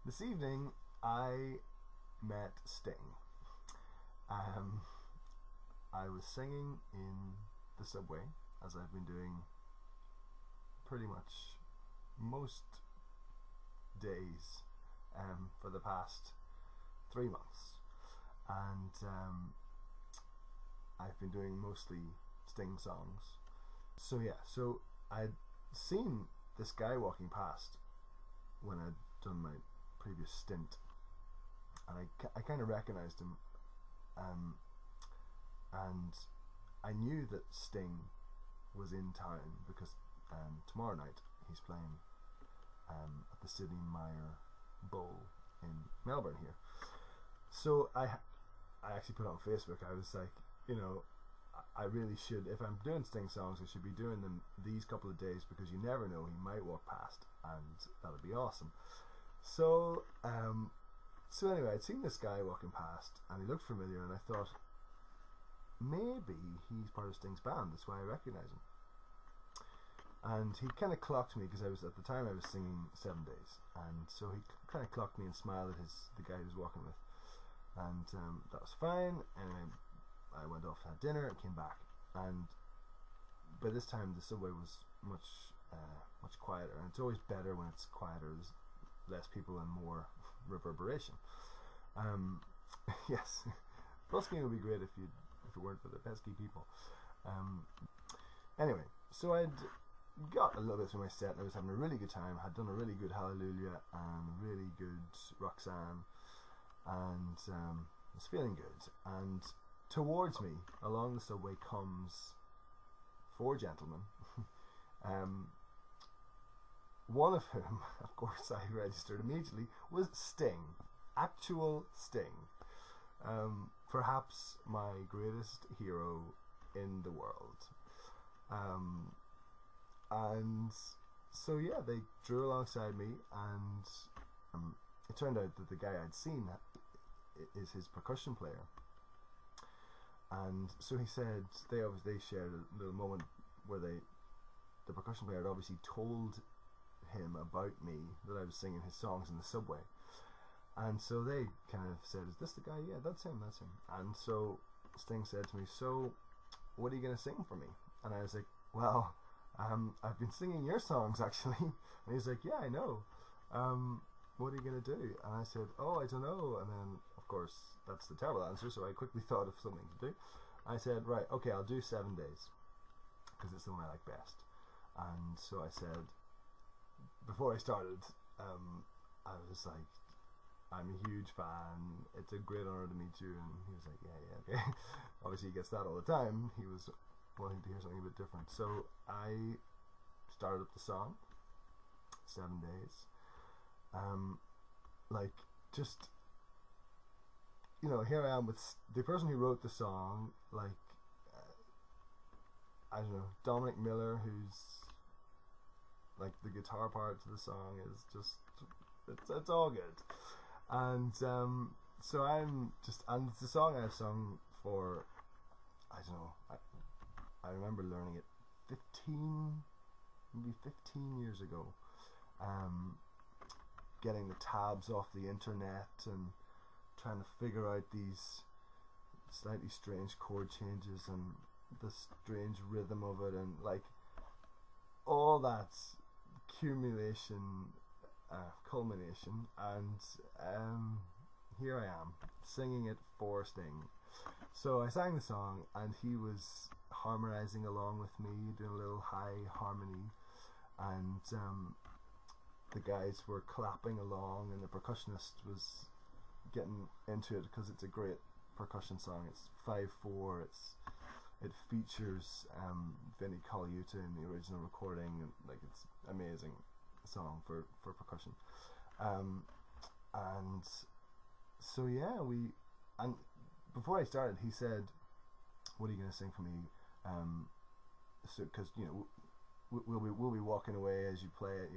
This evening I met Sting. I was singing in the subway, as I've been doing pretty much most days for the past 3 months, and I've been doing mostly Sting songs. So I'd seen this guy walking past when I'd done my previous stint, and I kind of recognized him, and I knew that Sting was in town because tomorrow night he's playing at the Sydney Meyer Bowl in Melbourne here. So I actually put on Facebook, I was like, I really should, if I'm doing Sting songs, I should be doing them these couple of days, because you never know, he might walk past and that'll be awesome. So anyway, I'd seen this guy walking past and he looked familiar, and I thought maybe he's part of Sting's band, that's why I recognise him. And he kind of clocked me, because at the time I was singing 7 Days, and so he kind of clocked me and smiled at the guy he was walking with, and that was fine. Anyway, I went off to have dinner and came back, and by this time the subway was much quieter, and it's always better when it's quieter. There's less people and more reverberation. Yes, busking would be great if it weren't for the pesky people. Anyway, so I'd got a little bit through my set and I was having a really good time. Had done a really good Hallelujah and a really good Roxanne, and was feeling good. And towards me along the subway comes 4 gentlemen, one of whom, of course, I registered immediately, was Sting, actual Sting, perhaps my greatest hero in the world. And so yeah, they drew alongside me, and it turned out that the guy I'd seen is his percussion player. And so he said they shared a little moment where the percussion player had obviously told him about me, that I was singing his songs in the subway, and so they kind of said, "Is this the guy?" "Yeah, that's him." And so Sting said to me, "So what are you going to sing for me?" And I was like, "Well, I've been singing your songs actually." And he's like, "Yeah, I know. What are you going to do?" And I said, "Oh, I don't know." And then of course that's the terrible answer, so I quickly thought of something to do. I said, "Right, okay, I'll do 7 Days, because it's the one I like best." And so I said, before I started, I was like, "I'm a huge fan, it's a great honour to meet you." And he was like, yeah, okay. Obviously he gets that all the time. He was wanting to hear something a bit different. So I started up the song, 7 Days. Just, here I am with the person who wrote the song, I don't know, Dominic Miller, who's the guitar part to the song is just, it's all good. And so and it's a song I've sung for, I don't know, I remember learning it 15 years ago, getting the tabs off the internet and trying to figure out these slightly strange chord changes and the strange rhythm of it, and all that culmination, and here I am singing it for Sting. So I sang the song and he was harmonizing along with me, doing a little high harmony, and the guys were clapping along, and the percussionist was getting into it, because it's a great percussion song. It's 5/4. It features Vinnie Colaiuta in the original recording, and it's amazing song for percussion. And so yeah, and before I started, he said, "What are you going to sing for me?" So because we'll be walking away as you play it,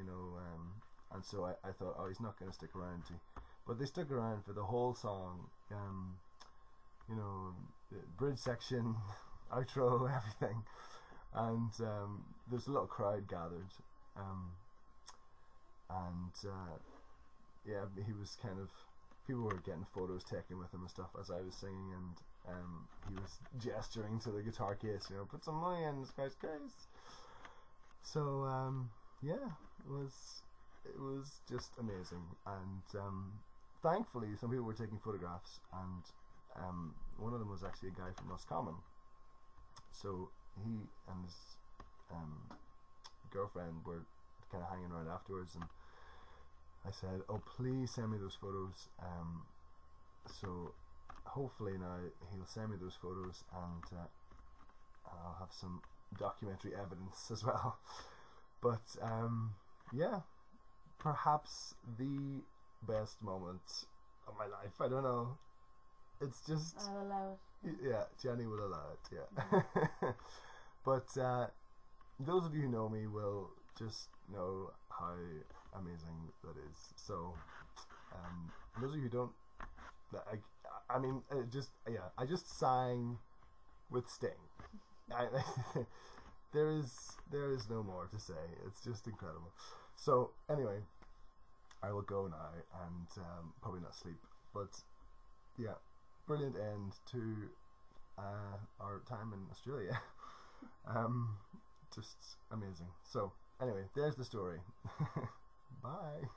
and so I thought, oh, he's not going to stick around but they stuck around for the whole song. The bridge section, outro, everything, and there's a little crowd gathered, and yeah, he was kind of, people were getting photos taken with him and stuff as I was singing, and he was gesturing to the guitar case, you know, put some money in this guy's case. So yeah, it was just amazing, and thankfully some people were taking photographs, and one of them was actually a guy from Roscommon. So he and his girlfriend were kind of hanging around afterwards, and I said, oh, please send me those photos. So hopefully now he'll send me those photos, and I'll have some documentary evidence as well. But yeah, perhaps the best moment of my life. I don't know. It's just, I'll allow it. Yeah, Jenny will allow it. Yeah. But those of you who know me will just know how amazing that is. So those of you who don't, I mean, I just sang with Sting. There is no more to say. It's just incredible. So anyway, I will go now and probably not sleep. But yeah, brilliant end to our time in Australia. Just amazing. So anyway, there's the story. Bye.